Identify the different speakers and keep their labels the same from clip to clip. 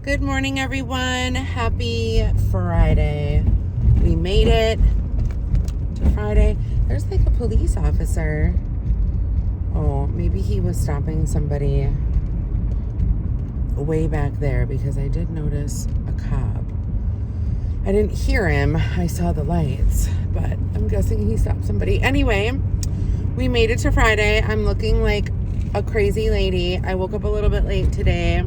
Speaker 1: Good morning, everyone. Happy Friday. We made it to Friday. There's like a police officer. Oh, maybe he was stopping somebody way back there because I did notice a cop. I didn't hear him. I saw the lights, but I'm guessing he stopped somebody. Anyway, we made it to Friday. I'm looking like a crazy lady. I woke up a little bit late today.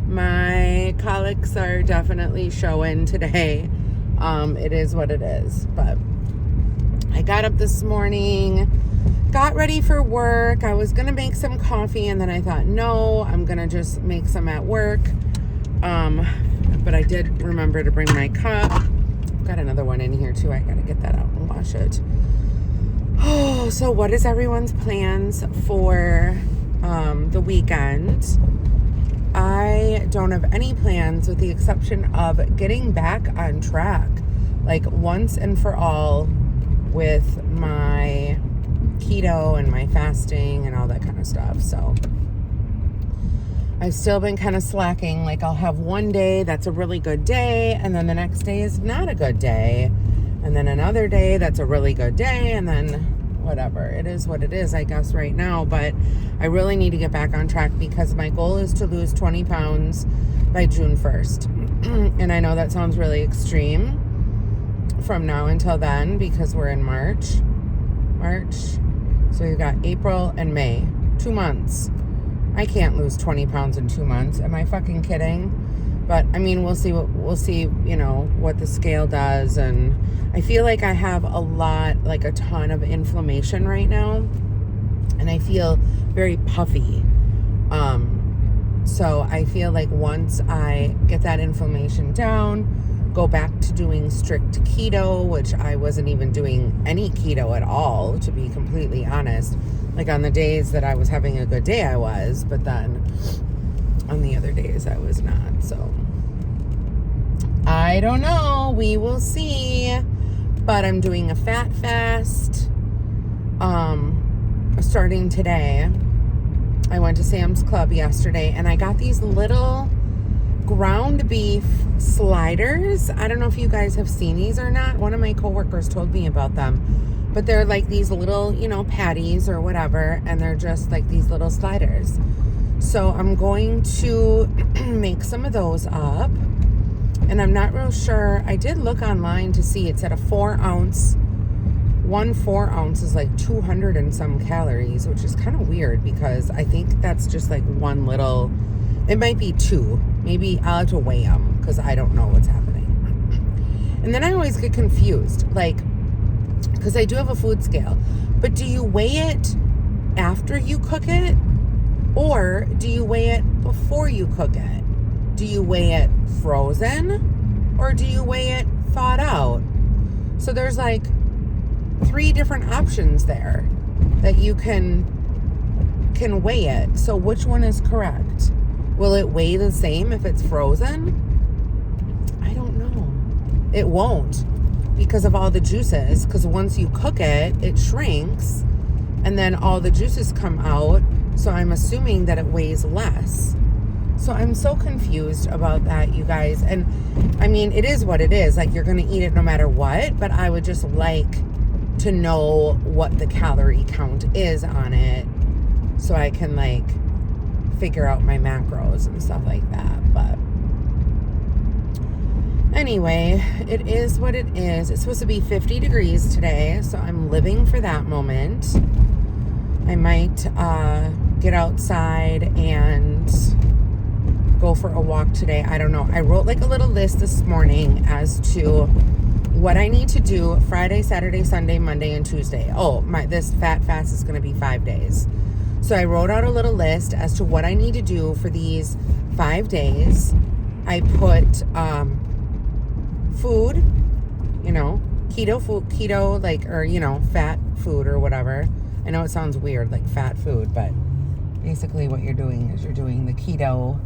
Speaker 1: My colics are definitely showing today. It is what it is. But I got up this morning, got ready for work. I was going to make some coffee, and then I thought, no, I'm going to just make some at work. But I did remember to bring my cup. I've got another one in here, too. I got to get that out and wash it. Oh, so what is everyone's plans for the weekend? I don't have any plans with the exception of getting back on track, like once and for all, with my keto and my fasting and all that kind of stuff. So I've still been kind of slacking. Like I'll have one day that's a really good day, and then the next day is not a good day, and then another day that's a really good day, and then whatever. It is what it is, I guess, right now. But I really need to get back on track because my goal is to lose 20 pounds by June 1st. And I know that sounds really extreme from now until then because we're in March. So we've got April and May. 2 months. I can't lose 20 pounds in 2 months. Am I fucking kidding? But I mean, we'll see, what the scale does. And I feel like I have a ton of inflammation right now. And I feel very puffy. So I feel like once I get that inflammation down, go back to doing strict keto, which I wasn't even doing any keto at all, to be completely honest. Like on the days that I was having a good day, I was, but then on the other days I was not. So I don't know. We will see. But I'm doing a fat fast starting today. I went to Sam's Club yesterday and I got these little ground beef sliders. I don't know if you guys have seen these or not. One of my coworkers told me about them. But they're like these little, patties or whatever, and they're just like these little sliders. So I'm going to make some of those up. And I'm not real sure. I did look online to see it's at a 4 ounce. 1 4 ounce is like 200 and some calories, which is kind of weird because I think that's just like one little, it might be 2. Maybe I'll have to weigh them because I don't know what's happening. And then I always get confused, because I do have a food scale, but do you weigh it after you cook it? Or do you weigh it before you cook it? Do you weigh it frozen or do you weigh it thawed out? So there's like 3 different options there that you can weigh it. So which one is correct? Will it weigh the same if it's frozen? I don't know. It won't because of all the juices. Because once you cook it, it shrinks and then all the juices come out. So I'm assuming that it weighs less. So I'm so confused about that, you guys. And I mean, it is what it is. Like, you're going to eat it no matter what. But I would just like to know what the calorie count is on it so I can figure out my macros and stuff like that. But anyway, it is what it is. It's supposed to be 50 degrees today. So I'm living for that moment. I might get outside and go for a walk today. I don't know. I wrote a little list this morning as to what I need to do Friday, Saturday, Sunday, Monday, and Tuesday. Oh, this fat fast is going to be 5 days. So I wrote out a little list as to what I need to do for these 5 days. I put food, keto food, fat food or whatever. I know it sounds weird, like fat food, but basically what you're doing is you're doing the keto,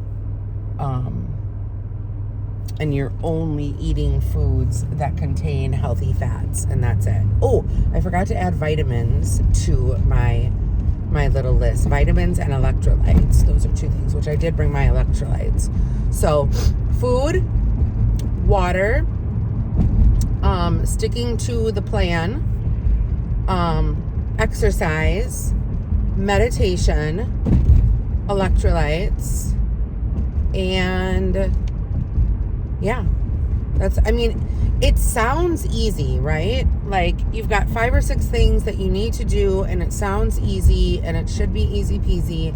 Speaker 1: and you're only eating foods that contain healthy fats, and that's it. Oh, I forgot to add vitamins to my my little list. Vitamins and electrolytes. Those are two things, which I did bring my electrolytes. So food, water, sticking to the plan, exercise, meditation, electrolytes, and yeah, it sounds easy, right? Like you've got 5 or 6 things that you need to do and it sounds easy and it should be easy peasy.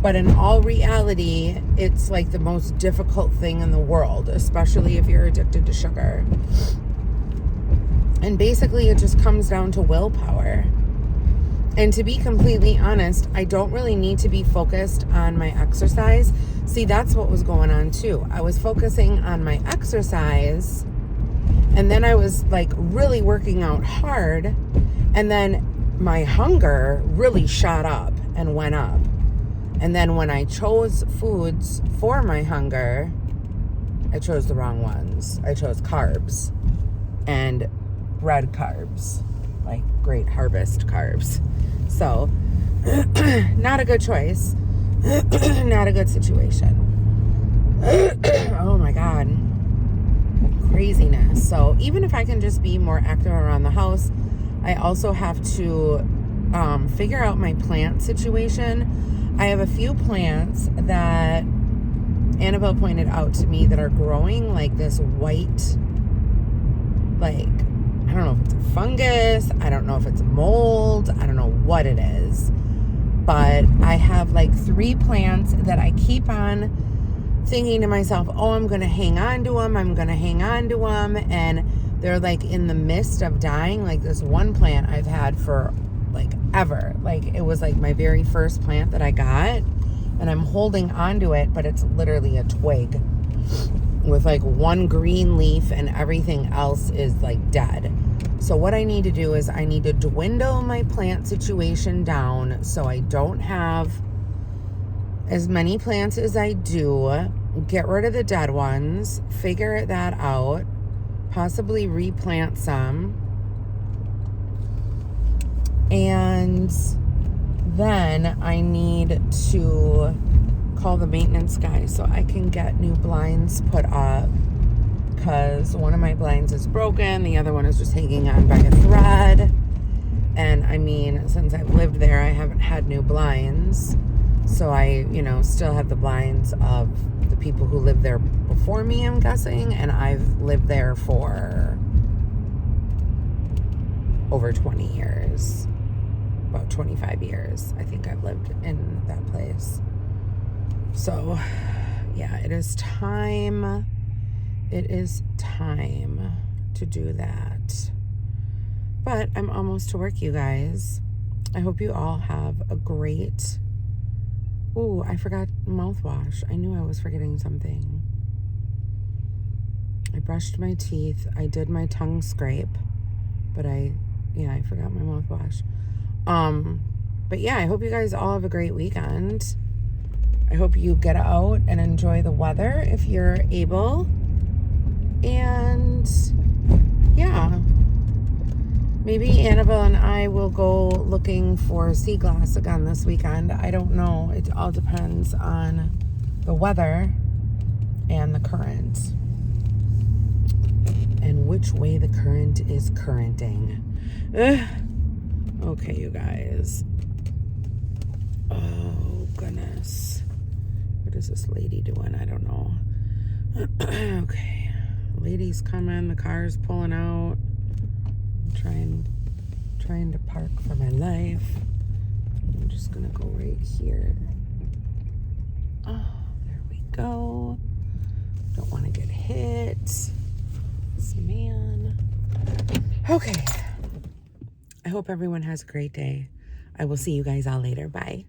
Speaker 1: But in all reality, it's like the most difficult thing in the world, especially if you're addicted to sugar. And basically it just comes down to willpower. And to be completely honest, I don't really need to be focused on my exercise. See, that's what was going on too. I was focusing on my exercise, and then I was like really working out hard, and then my hunger really shot up and went up. And then when I chose foods for my hunger, I chose the wrong ones. I chose carbs and red carbs, like Great Harvest carbs. So, not a good choice. Not a good situation. Oh my God. Craziness. So, even if I can just be more active around the house, I also have to figure out my plant situation. I have a few plants that Annabelle pointed out to me that are growing like this white, like, I don't know if it's a fungus, I don't know if it's mold, I don't know what it is, but I have like 3 plants that I keep on thinking to myself, oh, I'm going to hang on to them, and they're like in the midst of dying. Like this one plant I've had for like ever, like it was like my very first plant that I got, and I'm holding on to it, but it's literally a twig with like one green leaf and everything else is like dead. So what I need to do is I need to dwindle my plant situation down so I don't have as many plants as I do, get rid of the dead ones, figure that out, possibly replant some, and then I need to call the maintenance guy so I can get new blinds put up, because one of my blinds is broken, the other one is just hanging on by a thread. And I mean, since I've lived there, I haven't had new blinds, so I, still have the blinds of the people who lived there before me, I'm guessing, and I've lived there for over 20 years, about 25 years. I think I've lived in that place. So, yeah, it is time to do that. But I'm almost to work, you guys. I hope you all have a great... Ooh, I forgot mouthwash. I knew I was forgetting something. I brushed my teeth. I did my tongue scrape. But I forgot my mouthwash. But yeah, I hope you guys all have a great weekend. I hope you get out and enjoy the weather if you're able. And yeah, maybe Annabelle and I will go looking for sea glass again this weekend. I don't know. It all depends on the weather and the current and which way the current is currenting. Okay, you guys. Oh, goodness. What is this lady doing? I don't know. Okay. Lady's coming. The car's pulling out. I'm trying to park for my life. I'm just going to go right here. Oh, there we go. Don't want to get hit. This man. Okay. I hope everyone has a great day. I will see you guys all later. Bye.